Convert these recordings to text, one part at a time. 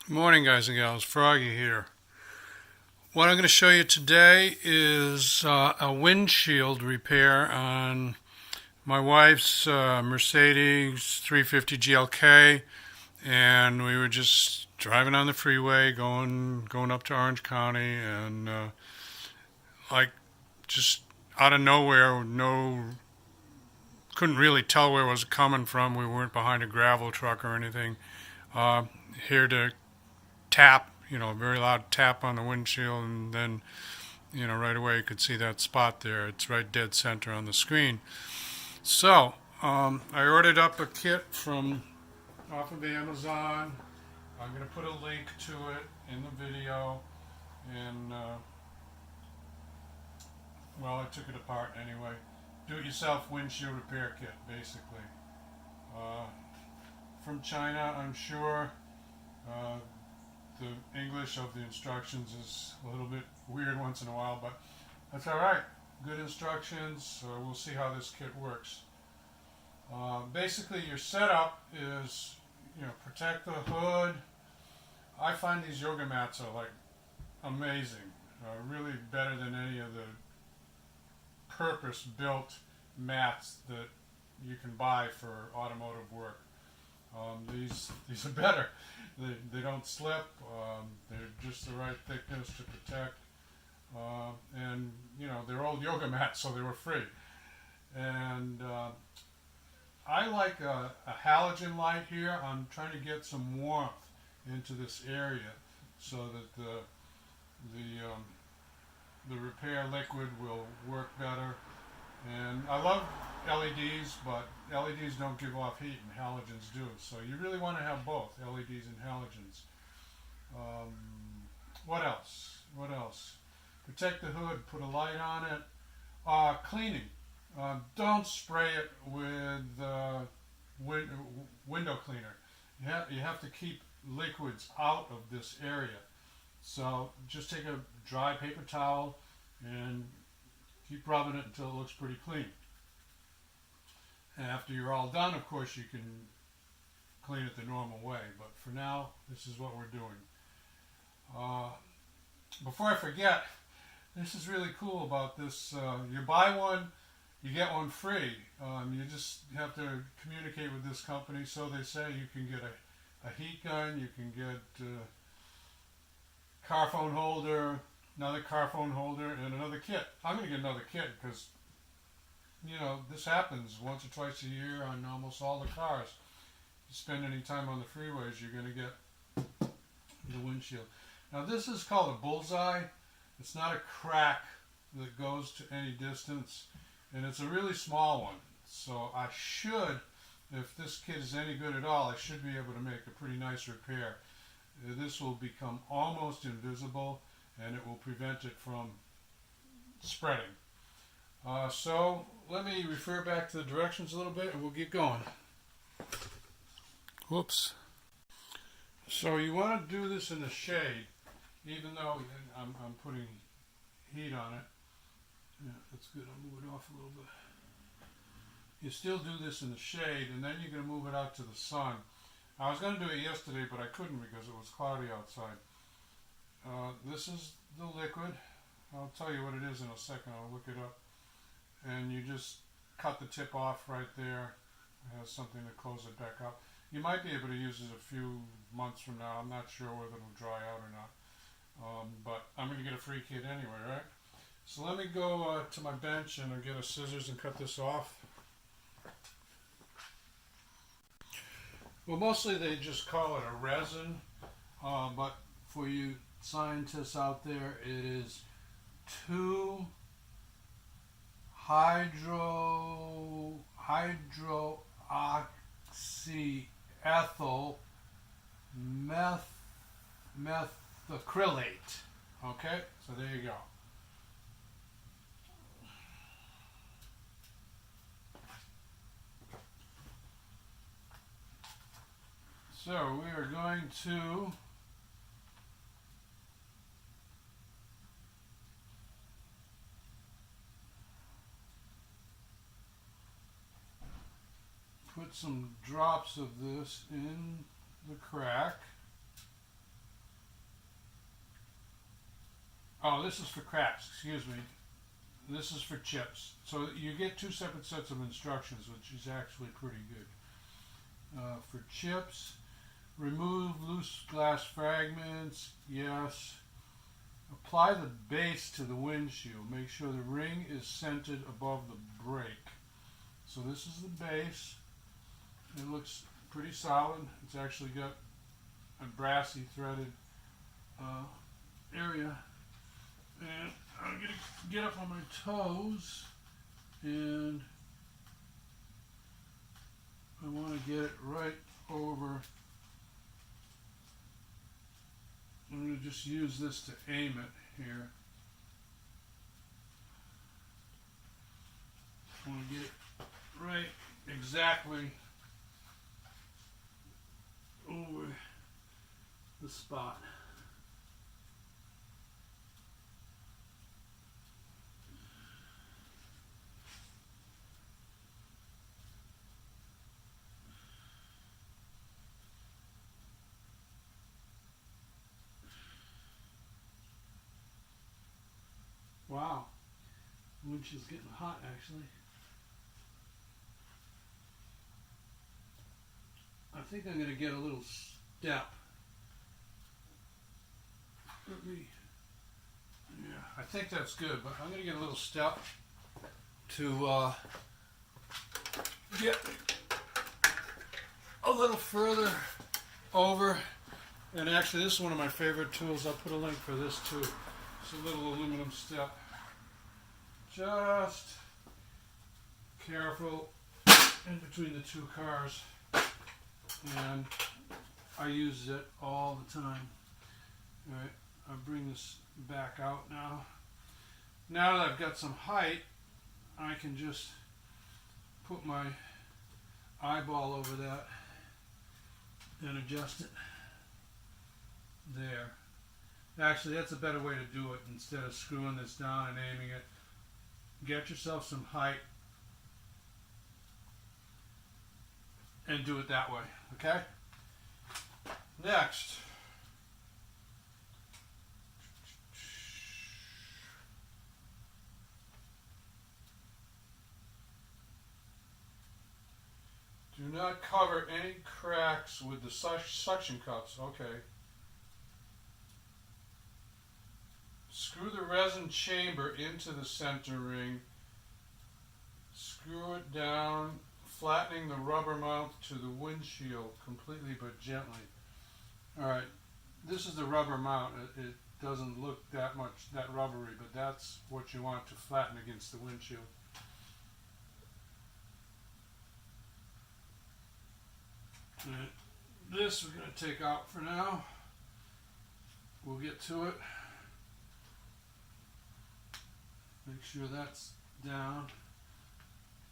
Good morning, guys and gals. Froggy here. What I'm going to show you today is a windshield repair on my wife's Mercedes 350 GLK, and we were just driving on the freeway, going up to Orange County, and like just out of nowhere, couldn't really tell where it was coming from. We weren't behind a gravel truck or anything. Here to tap, a very loud tap on the windshield, and then, right away you could see that spot there. It's right dead center on the screen. So, I ordered up a kit from off of Amazon. I'm going to put a link to it in the video, and, well, I took it apart anyway. Do-it-yourself windshield repair kit, basically. From China, I'm sure. The English of the instructions is a little bit weird once in a while, but that's all right. Good instructions. We'll see how this kit works. Basically, your setup is, protect the hood. I find these yoga mats are like amazing, really better than any of the purpose-built mats that you can buy for automotive work. These are better. They don't slip. They're just the right thickness to protect. And they're old yoga mats, so they were free. And I like a halogen light here. I'm trying to get some warmth into this area so that the repair liquid will work better. And I love LEDs, but LEDs don't give off heat and halogens do. So you really want to have both, LEDs and halogens. What else? What else? Protect the hood, put a light on it. Cleaning. Don't spray it with window cleaner. You have to keep liquids out of this area. So just take a dry paper towel and keep rubbing it until it looks pretty clean. And after you're all done, of course, you can clean it the normal way. But for now, this is what we're doing. Before I forget, this is really cool about this. You buy one, you get one free. You just have to communicate with this company. So they say you can get a heat gun, you can get a car phone holder, another car phone holder, and another kit. I'm going to get another kit because, this happens once or twice a year on almost all the cars. You spend any time on the freeways, you're going to get the windshield. Now this is called a bullseye. It's not a crack that goes to any distance, and it's a really small one. So I should, if this kit is any good at all, I should be able to make a pretty nice repair. This will become almost invisible, and it will prevent it from spreading. So let me refer back to the directions a little bit, and we'll get going. Whoops. So you want to do this in the shade, even though I'm putting heat on it. Yeah, that's good. I'll move it off a little bit. You still do this in the shade, and then you're going to move it out to the sun. I was going to do it yesterday, but I couldn't because it was cloudy outside. This is the liquid. I'll tell you what it is in a second. I'll look it up. And you just cut the tip off right there. It has something to close it back up. You might be able to use it a few months from now. I'm not sure whether it'll dry out or not. But I'm going to get a free kit anyway, right? So let me go to my bench and I'll get a scissors and cut this off. Well, mostly they just call it a resin, but for you scientists out there, it is 2-hydroxyethyl methacrylate. Okay, so there you go. So we are going to put some drops of this in the crack. Oh, this is for cracks, excuse me. This is for chips. So you get two separate sets of instructions, which is actually pretty good. For chips, remove loose glass fragments, yes. Apply the base to the windshield. Make sure the ring is centered above the brake. So this is the base. It looks pretty solid. It's actually got a brassy threaded area. And I'm going to get up on my toes, and I want to get it right over. I'm going to just use this to aim it here. I want to get it right exactly over the spot. Wow, the windshield's getting hot actually. I think I'm going to get a little step. Yeah, I think that's good, but I'm going to get a little step to get a little further over. And actually, this is one of my favorite tools. I'll put a link for this too. It's a little aluminum step. Just careful in between the two cars. And I use it all the time. All right, I'll bring this back out now. Now that I've got some height, I can just put my eyeball over that and adjust it there. Actually, that's a better way to do it instead of screwing this down and aiming it. Get yourself some height and do it that way, okay? Next. Do not cover any cracks with the suction cups, okay. Screw the resin chamber into the center ring. Screw it down, flattening the rubber mount to the windshield completely but gently. Alright, this is the rubber mount. It doesn't look that rubbery, but that's what you want to flatten against the windshield. Alright, this we're going to take out for now. We'll get to it. Make sure that's down.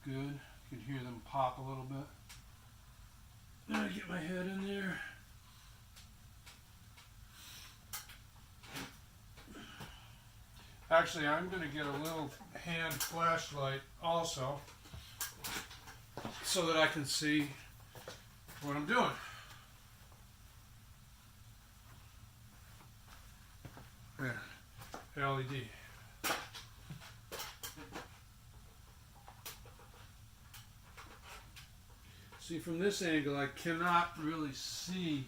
Good. You can hear them pop a little bit. Now I get my head in there. Actually, I'm going to get a little hand flashlight also so that I can see what I'm doing. There, LED. See, from this angle, I cannot really see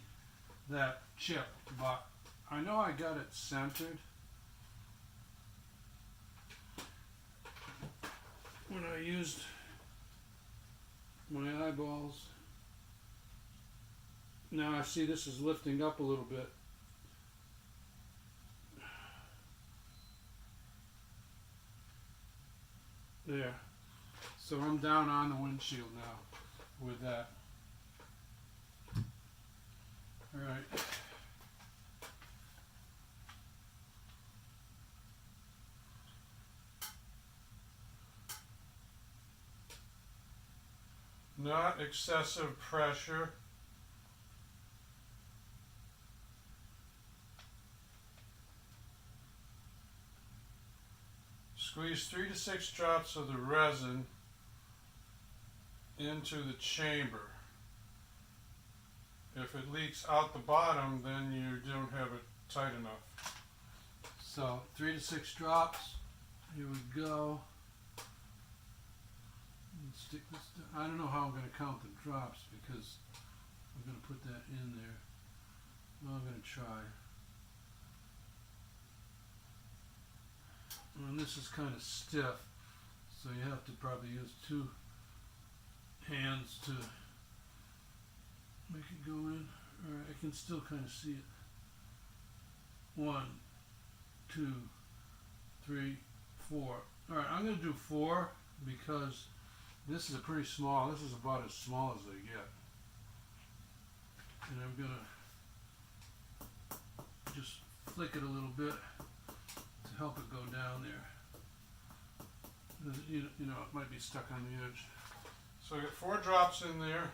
that chip, but I know I got it centered. When I used my eyeballs. Now I see this is lifting up a little bit. There. So I'm down on the windshield now with that. All right. Not excessive pressure. Squeeze 3 to 6 drops of the resin into the chamber. If it leaks out the bottom, then you don't have it tight enough. So 3 to 6 drops. Here we go. Let's stick this down. I don't know how I'm going to count the drops because I'm going to put that in there. Well, I'm going to try. And this is kind of stiff, so you have to probably use 2 hands to make it go in. Alright, I can still kind of see it. 1, 2, 3, 4. Alright, I'm going to do 4 because this is a pretty small, this is about as small as they get. And I'm going to just flick it a little bit to help it go down there. You know, it might be stuck on the edge. So I got 4 drops in there.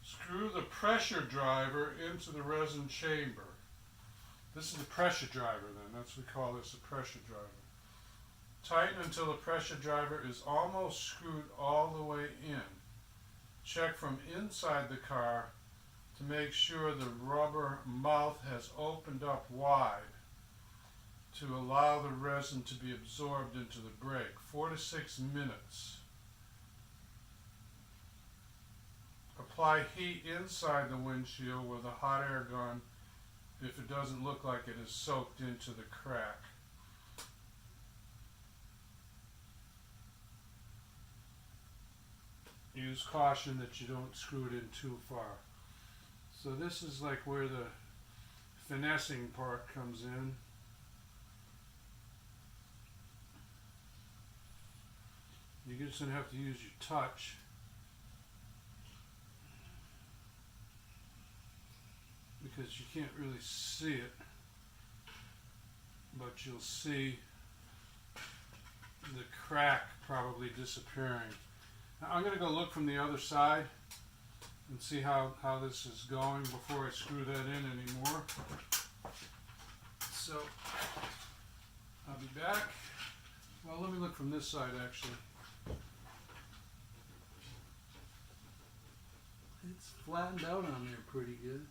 Screw the pressure driver into the resin chamber. This is the pressure driver then, that's what we call this, a pressure driver. Tighten until the pressure driver is almost screwed all the way in. Check from inside the car to make sure the rubber mouth has opened up wide to allow the resin to be absorbed into the brake. 4 to 6 minutes. Apply heat inside the windshield with a hot air gun if it doesn't look like it is soaked into the crack. Use caution that you don't screw it in too far. So this is like where the finessing part comes in. You're just going to have to use your touch. Because you can't really see it, but you'll see the crack probably disappearing. Now I'm going to go look from the other side and see how this is going before I screw that in anymore. So I'll be back. Well, let me look from this side actually. It's flattened out on there pretty good.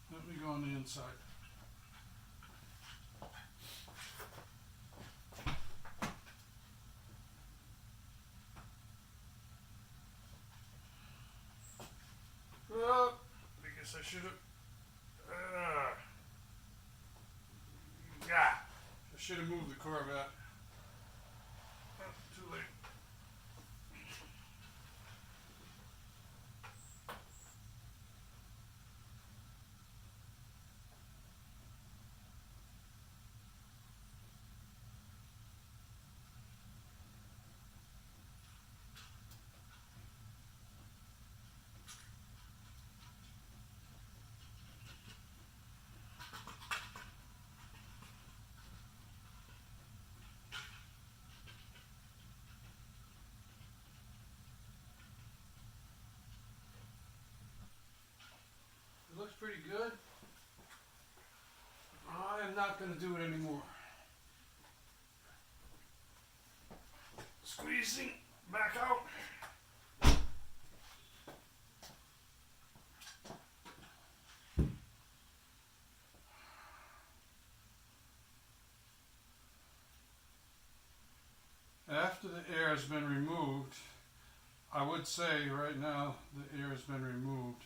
Let me go on the inside. Oh, I guess I should have. Yeah, I should have moved the Corvette. Oh, too late. It looks pretty good. I am not going to do it anymore. Squeezing back out. After the air has been removed, I would say right now the air has been removed.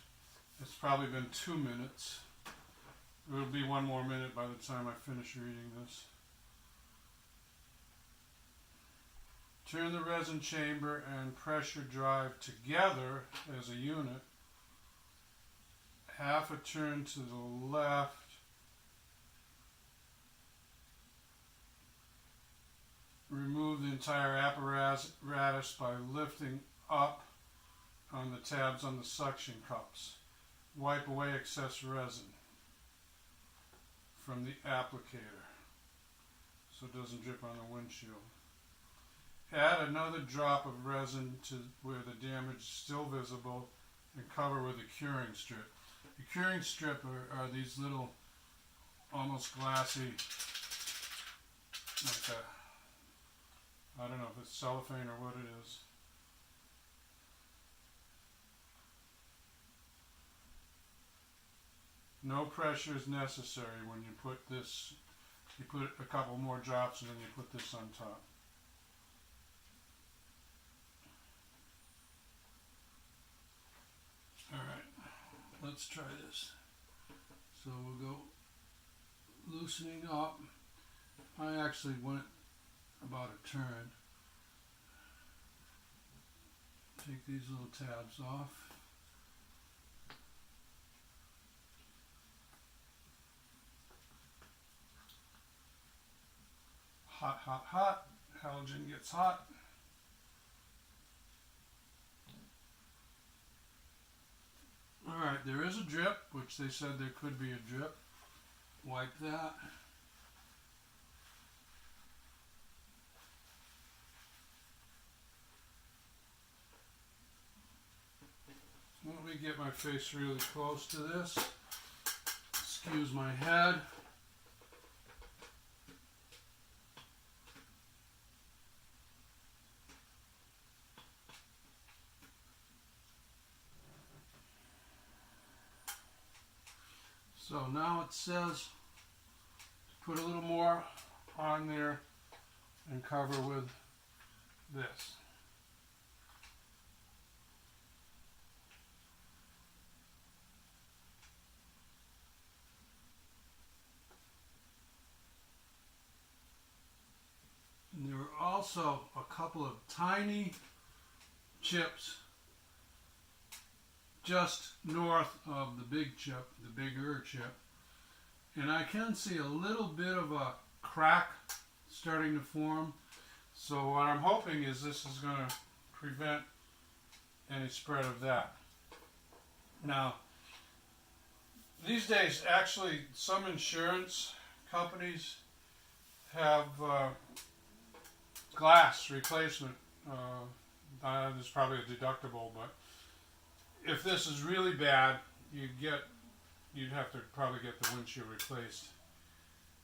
It's probably been 2 minutes. It will be 1 more minute by the time I finish reading this. Turn the resin chamber and pressure drive together as a unit. Half a turn to the left. Remove the entire apparatus by lifting up on the tabs on the suction cups. Wipe away excess resin from the applicator so it doesn't drip on the windshield. Add another drop of resin to where the damage is still visible and cover with a curing strip. The curing strip are these little almost glassy, like I don't know if it's cellophane or what it is. No pressure is necessary when you put this. You put a couple more drops and then you put this on top. Alright, let's try this. So we'll go loosening up. I actually went about a turn. Take these little tabs off. Hot, hot, hot. Halogen gets hot. Alright, there is a drip, which they said there could be a drip. Wipe that. Let me get my face really close to this. Excuse my head. So now it says to put a little more on there and cover with this. And there are also a couple of tiny chips just north of the big chip, the bigger chip. And I can see a little bit of a crack starting to form. So what I'm hoping is this is going to prevent any spread of that. Now, these days, actually, some insurance companies have glass replacement. There's probably a deductible, but if this is really bad, you'd have to probably get the windshield replaced,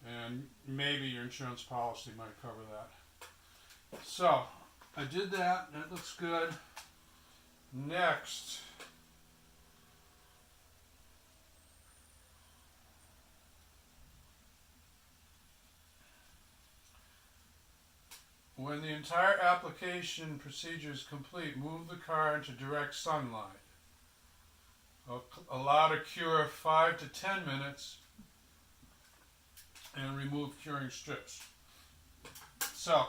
and maybe your insurance policy might cover that. So I did that. That looks good. Next, when the entire application procedure is complete, move the car into direct sunlight. Allow to cure 5 to 10 minutes and remove curing strips. So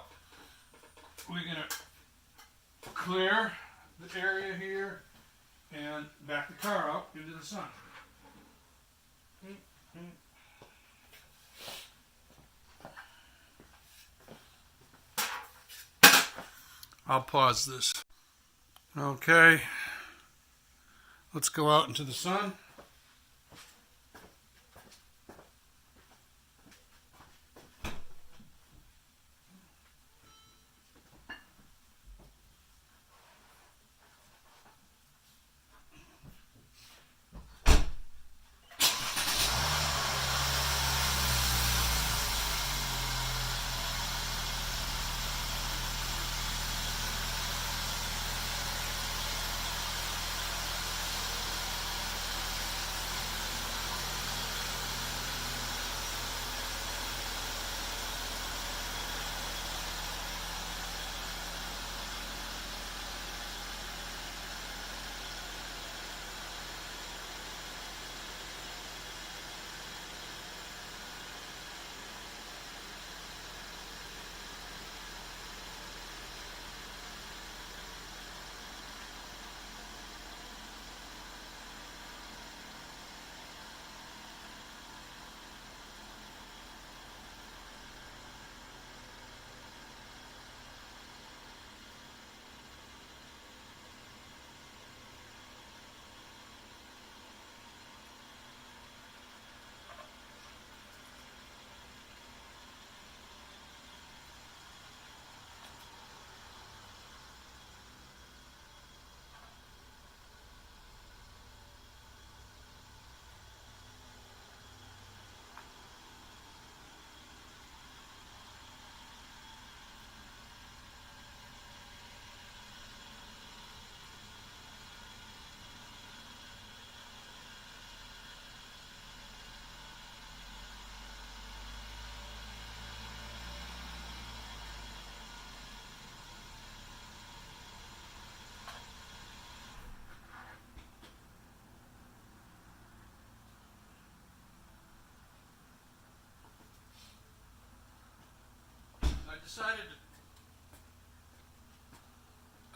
we're going to clear the area here and back the car up into the sun. I'll pause this. Okay. Let's go out into the sun.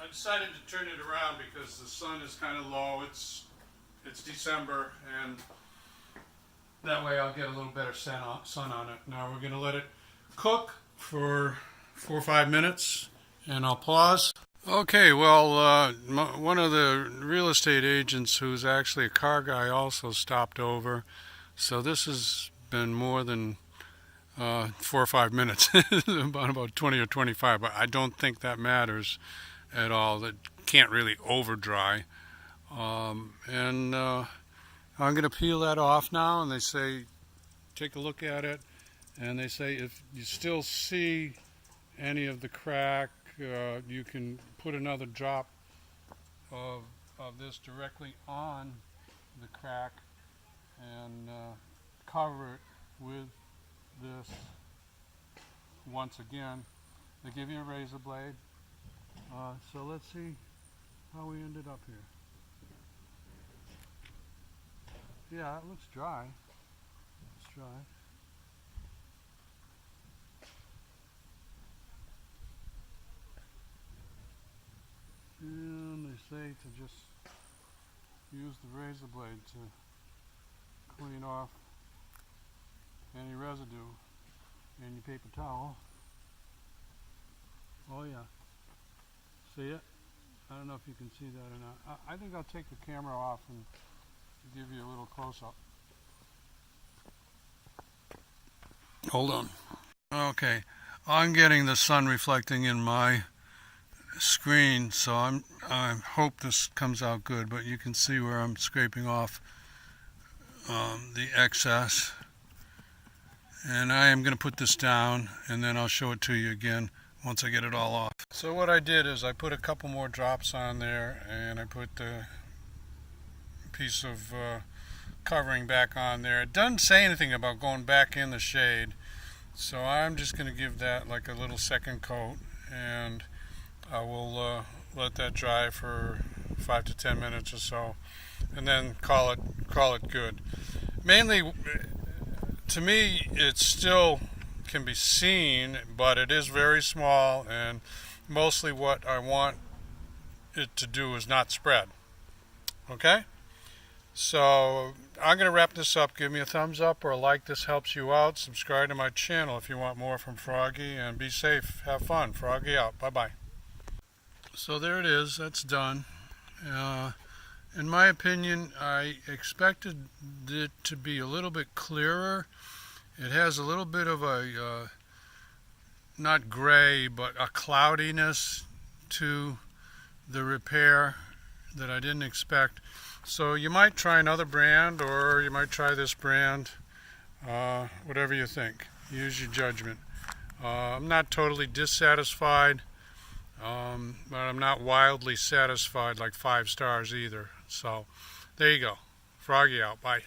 decided to turn it around because the sun is kind of low. It's December, and that way I'll get a little better sun on it. Now we're going to let it cook for 4 or 5 minutes, and I'll pause. Okay, well, one of the real estate agents, who's actually a car guy, also stopped over. So this has been more than 4 or 5 minutes, about 20 or 25, but I don't think that matters at all. That can't really over dry. And I'm going to peel that off now, and they say take a look at it, and they say if you still see any of the crack, you can put another drop of this directly on the crack and cover it with this once again. They give you a razor blade. So let's see how we ended up here. Yeah, it looks dry. It's dry. And they say to just use the razor blade to clean off any residue in your paper towel. Oh yeah. See it? I don't know if you can see that or not. I think I'll take the camera off and give you a little close-up. Hold on. Okay, I'm getting the sun reflecting in my screen, so I hope this comes out good, but you can see where I'm scraping off the excess. And I am going to put this down, and then I'll show it to you again once I get it all off. So what I did is I put a couple more drops on there, and I put the piece of covering back on there. It doesn't say anything about going back in the shade, so I'm just going to give that like a little second coat, and I will let that dry for 5 to 10 minutes or so, and then call it good. Mainly, to me, it still can be seen, but it is very small, and mostly what I want it to do is not spread. Okay? So I'm going to wrap this up. Give me a thumbs up or a like. This helps you out. Subscribe to my channel if you want more from Froggy, and be safe. Have fun. Froggy out. Bye-bye. So there it is. That's done. In my opinion, I expected it to be a little bit clearer. It has a little bit of a, not gray, but a cloudiness to the repair that I didn't expect. So you might try another brand, or you might try this brand, whatever you think. Use your judgment. I'm not totally dissatisfied, but I'm not wildly satisfied, like 5 stars either. So there you go. Froggy out. Bye.